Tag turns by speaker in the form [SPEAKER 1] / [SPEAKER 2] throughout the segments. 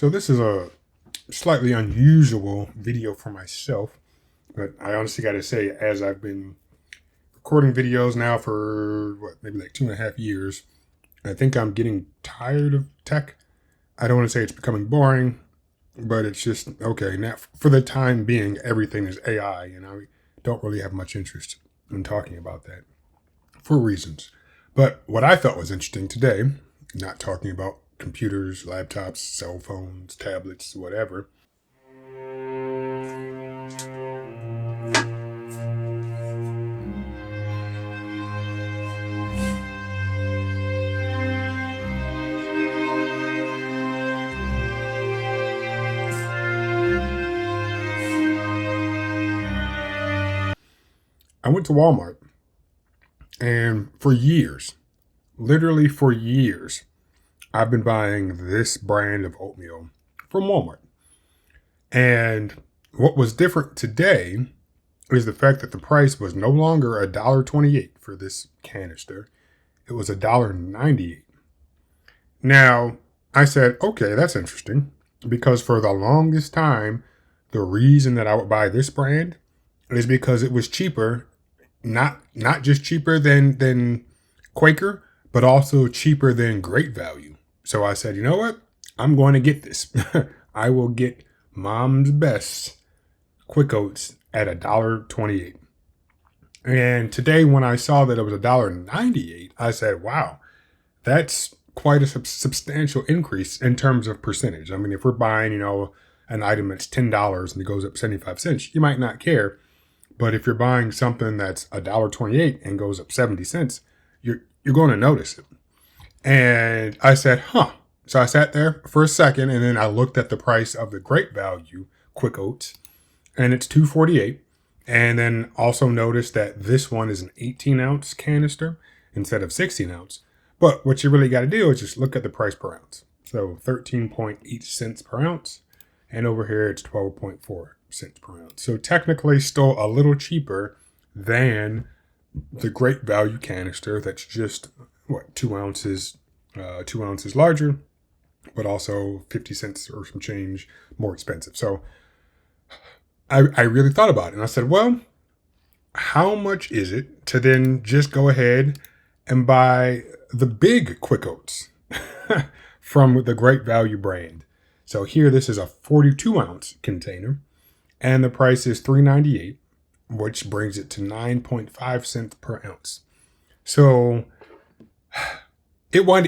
[SPEAKER 1] So this is a slightly unusual video for myself, but I honestly got to say, as I've been recording videos now for maybe like 2.5 years, I think I'm getting tired of tech. I don't want to say it's becoming boring, but it's just okay. Now, for the time being, everything is AI, and I don't really have much interest in talking about that for reasons. But what I thought was interesting today, not talking about computers, laptops, cell phones, tablets, whatever. I went to Walmart, and for years, literally for years, I've been buying this brand of oatmeal from Walmart. And what was different today is the fact that the price was no longer $1.28 for this canister. It was $1.98. Now, I said, okay, that's interesting, because for the longest time, the reason that I would buy this brand is because it was cheaper, not just cheaper than Quaker, but also cheaper than Great Value. So I said, you know what? I'm going to get this. I will get Mom's Best Quick Oats at $1.28. And today, when I saw that it was $1.98, I said, wow, that's quite a substantial increase in terms of percentage. I mean, if we're buying, an item that's $10 and it goes up 75 cents, you might not care. But if you're buying something that's $1.28 and goes up 70 cents, you're going to notice it. And I said, huh. So I sat there for a second, and then I looked at the price of the Great Value Quick Oats, and it's $2.48. And then also noticed that this one is an 18-ounce canister instead of 16 ounce. But what you really got to do is just look at the price per ounce. So 13.8 cents per ounce. And over here, it's 12.4 cents per ounce. So technically still a little cheaper than the Great Value canister that's just, 2 ounces larger, but also 50 cents or some change more expensive. So I really thought about it, and I said, well, how much is it to then just go ahead and buy the big Quick Oats from the Great Value brand? So here, this is a 42-ounce container, and the price is $3.98, which brings it to 9.5 cents per ounce. So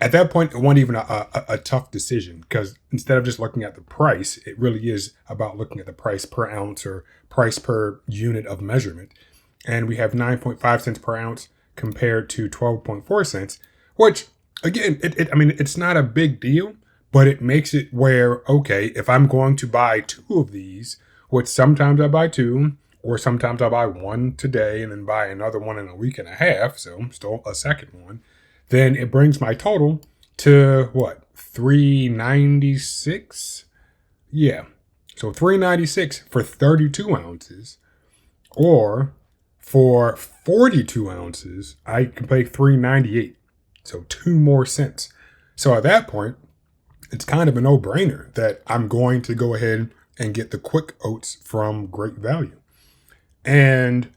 [SPEAKER 1] at that point, it wasn't even a tough decision, because instead of just looking at the price, it really is about looking at the price per ounce or price per unit of measurement. And we have 9.5 cents per ounce compared to 12.4 cents, which, again, it's not a big deal, but it makes it where, okay, if I'm going to buy 2 of these, which sometimes I buy 2, or sometimes I buy 1 today and then buy another one in a week and a half, so still a second one, then it brings my total to $3.96? Yeah. So $3.96 for 32 ounces, or for 42 ounces, I can pay $3.98. So 2 more cents. So at that point, it's kind of a no-brainer that I'm going to go ahead and get the Quick Oats from Great Value. And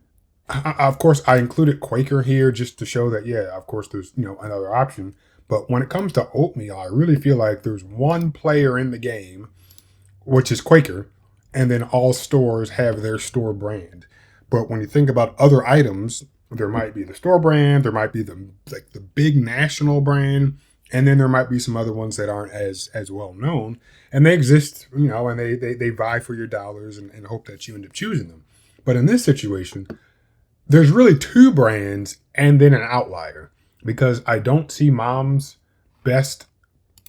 [SPEAKER 1] of course, I included Quaker here just to show that, yeah, of course, there's, another option. But when it comes to oatmeal, I really feel like there's one player in the game, which is Quaker, and then all stores have their store brand. But when you think about other items, there might be the store brand, there might be the big national brand, and then there might be some other ones that aren't as well known. And they exist, and they vie for your dollars and hope that you end up choosing them. But in this situation, there's really 2 brands and then an outlier, because I don't see Mom's Best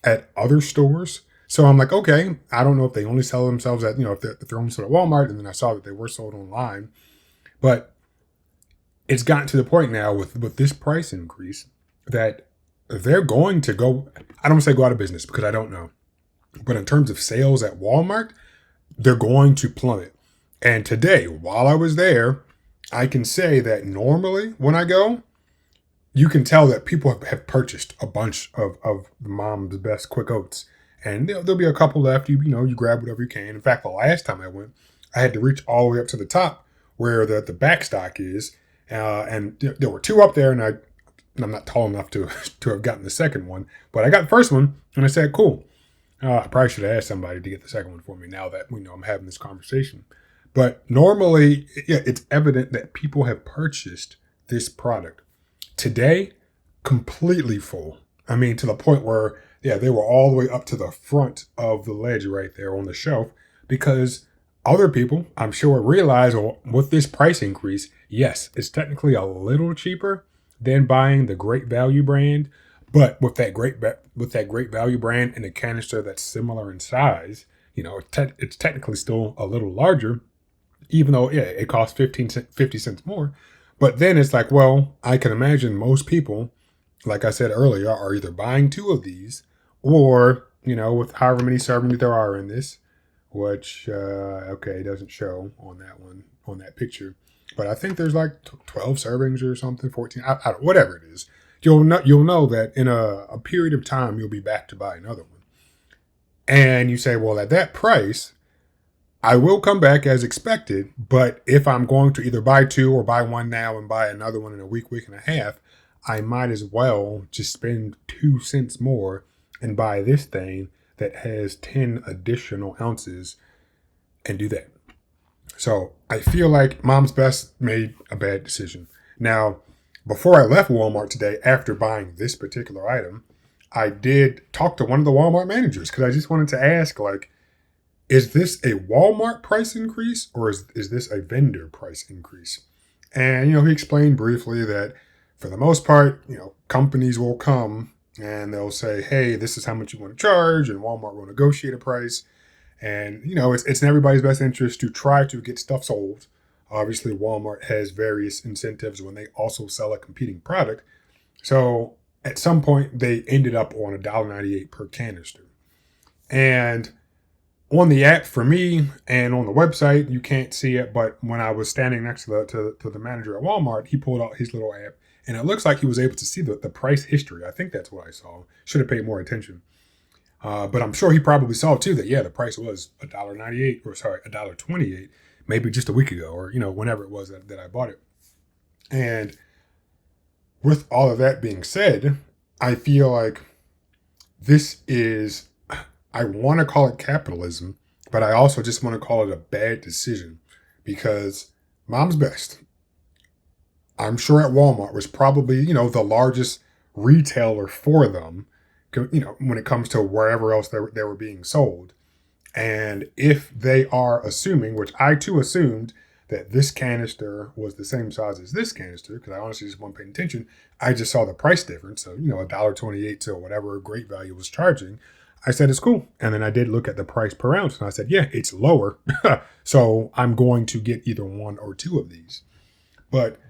[SPEAKER 1] at other stores. So I'm like, okay, I don't know if they only sell themselves at, if they're only sold at Walmart, and then I saw that they were sold online. But it's gotten to the point now with this price increase that they're going to go, I don't want to say go out of business, because I don't know. But in terms of sales at Walmart, they're going to plummet. And today, while I was there, I can say that normally when I go, you can tell that people have purchased a bunch of the Mom's Best Quick Oats. And there'll be a couple left. You grab whatever you can. In fact, the last time I went, I had to reach all the way up to the top where the back stock is, and there were two up there, and I'm not tall enough to to have gotten the second one, but I got the first one, and I said, "Cool." I probably should have asked somebody to get the second one for me. Now that I'm having this conversation, but normally, yeah, it's evident that people have purchased this product today, completely full. I mean, to the point where, yeah, they were all the way up to the front of the ledge right there on the shelf because other people, I'm sure, realize, well, with this price increase, yes, it's technically a little cheaper than buying the Great Value brand, but with that great value brand in a canister that's similar in size, it's technically still a little larger, even though, yeah, it costs 50 cents more. But then it's like, well, I can imagine most people, like I said earlier, are either buying two of these or, with however many servings there are in this, which, okay, it doesn't show on that one, on that picture. But I think there's like 12 servings or something, 14, whatever it is. You'll know that in a period of time, you'll be back to buy another one. And you say, well, at that price, I will come back as expected, but if I'm going to either buy two or buy one now and buy another one in a week and a half, I might as well just spend 2 cents more and buy this thing that has 10 additional ounces and do that. So I feel like Mom's Best made a bad decision. Now, before I left Walmart today, after buying this particular item, I did talk to one of the Walmart managers because I just wanted to ask, like, is this a Walmart price increase or is this a vendor price increase? And, he explained briefly that for the most part, companies will come and they'll say, hey, this is how much you want to charge, and Walmart will negotiate a price. And, it's in everybody's best interest to try to get stuff sold. Obviously, Walmart has various incentives when they also sell a competing product. So at some point, they ended up on $1.98 per canister. And on the app for me and on the website, you can't see it, but when I was standing next to the manager at Walmart, he pulled out his little app, and it looks like he was able to see the price history. I think that's what I saw. Should have paid more attention. But I'm sure he probably saw too that, yeah, the price was $1.98, or sorry, $1.28, maybe just a week ago, or, whenever it was that I bought it. And with all of that being said, I feel like this is, I want to call it capitalism, but I also just want to call it a bad decision because Mom's Best, I'm sure at Walmart, was probably, the largest retailer for them, when it comes to wherever else they were being sold. And if they are assuming, which I too assumed, that this canister was the same size as this canister, because I honestly just wasn't paying attention, I just saw the price difference. So, $1.28 to whatever Great Value was charging. I said, it's cool. And then I did look at the price per ounce and I said, yeah, it's lower. So I'm going to get either one or two of these. But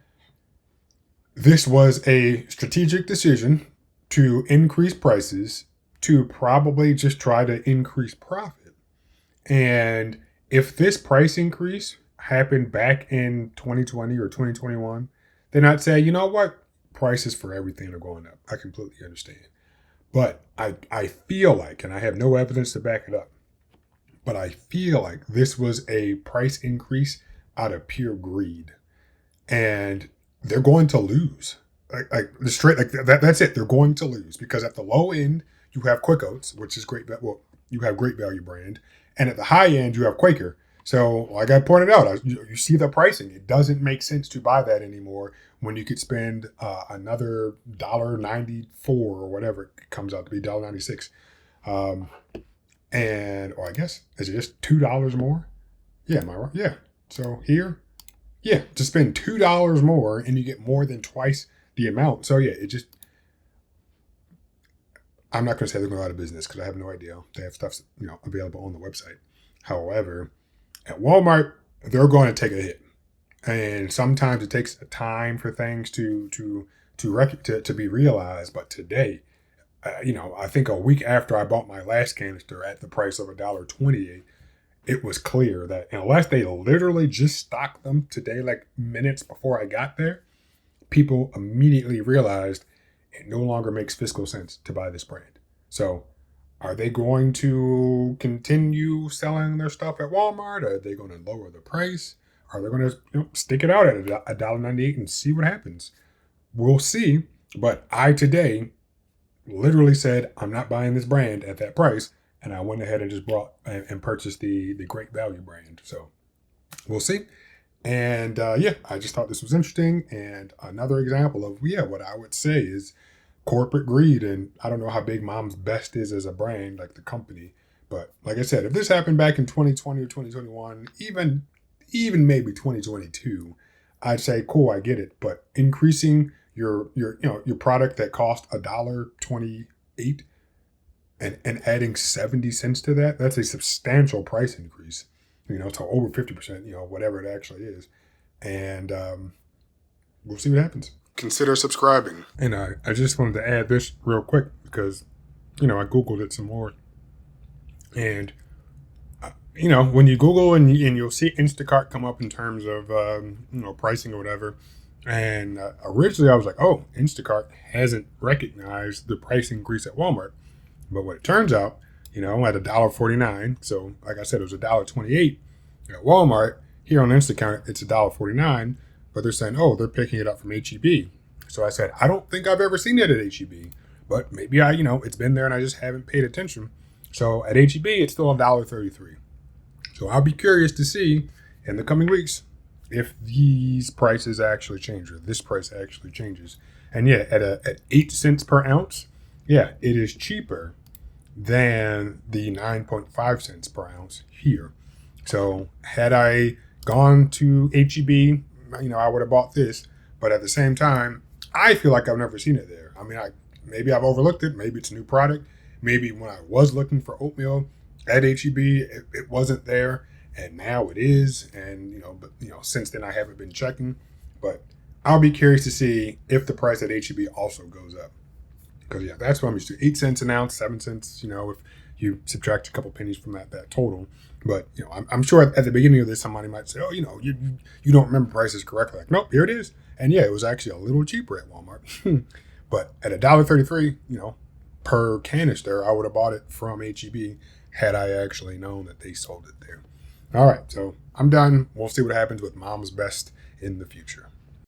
[SPEAKER 1] this was a strategic decision to increase prices to probably just try to increase profit. And if this price increase happened back in 2020 or 2021, then I'd say, you know what? Prices for everything are going up. I completely understand. But I feel like, and I have no evidence to back it up, but I feel like this was a price increase out of pure greed. And they're going to lose. Like the straight, like that's it. They're going to lose because at the low end, you have Quick Oats, which is great. Well, you have Great Value brand. And at the high end, you have Quaker. So like I pointed out, you see the pricing. It doesn't make sense to buy that anymore when you could spend another $1.94 or whatever it comes out to be, $1.96. Or I guess, is it just $2 more? Yeah, am I right? Yeah. So here, yeah, to spend $2 more and you get more than twice the amount. So yeah, I'm not going to say they're going out of business because I have no idea. They have stuff, available on the website. However, at Walmart, they're going to take a hit. And sometimes it takes time for things to be realized. But today, I think a week after I bought my last canister at the price of $1.28, it was clear that unless they literally just stocked them today, like minutes before I got there, people immediately realized it no longer makes fiscal sense to buy this brand. So Are they going to continue selling their stuff at Walmart? Are they going to lower the price? Are they going to stick it out at $1.98 and see what happens? We'll see. But I today literally said I'm not buying this brand at that price, and I went ahead and just brought and purchased the Great Value brand. So we'll see. And yeah, I just thought this was interesting, and another example of what I would say is corporate greed. And I don't know how big Mom's Best is as a brand, like the company, but like I said, if this happened back in 2020 or 2021, even maybe 2022, I'd say cool, I get it. But increasing your product that cost $1.28 and adding 70 cents to that, that's a substantial price increase, to over 50%, whatever it actually is. And we'll see what happens. Consider subscribing. And I just wanted to add this real quick because, I Googled it some more. And, when you Google and you'll see Instacart come up in terms of, pricing or whatever. And originally I was like, oh, Instacart hasn't recognized the price increase at Walmart. But what it turns out, at $1.49. So like I said, it was $1.28 at Walmart. Here on Instacart, it's $1.49. But they're saying, oh, they're picking it up from HEB. So I said, I don't think I've ever seen it at HEB. But maybe it's been there and I just haven't paid attention. So at HEB, it's still $1.33. So I'll be curious to see in the coming weeks if these prices actually change or this price actually changes. And yeah, at 8 cents per ounce, yeah, it is cheaper than the 9.5 cents per ounce here. So had I gone to HEB, I would have bought this. But at the same time, I feel like I've never seen it there. I mean, maybe I've overlooked it. Maybe it's a new product. Maybe when I was looking for oatmeal at HEB, it wasn't there, and now it is. And since then I haven't been checking. But I'll be curious to see if the price at HEB also goes up. Because yeah, that's what I'm used to. 8 cents an ounce, 7 cents. If you subtract a couple pennies from that total. But I'm sure at the beginning of this, somebody might say, "Oh, you don't remember prices correctly." Like, nope, here it is. And yeah, it was actually a little cheaper at Walmart. But at $1.33, per canister, I would have bought it from HEB had I actually known that they sold it there. All right, so I'm done. We'll see what happens with Mom's Best in the future.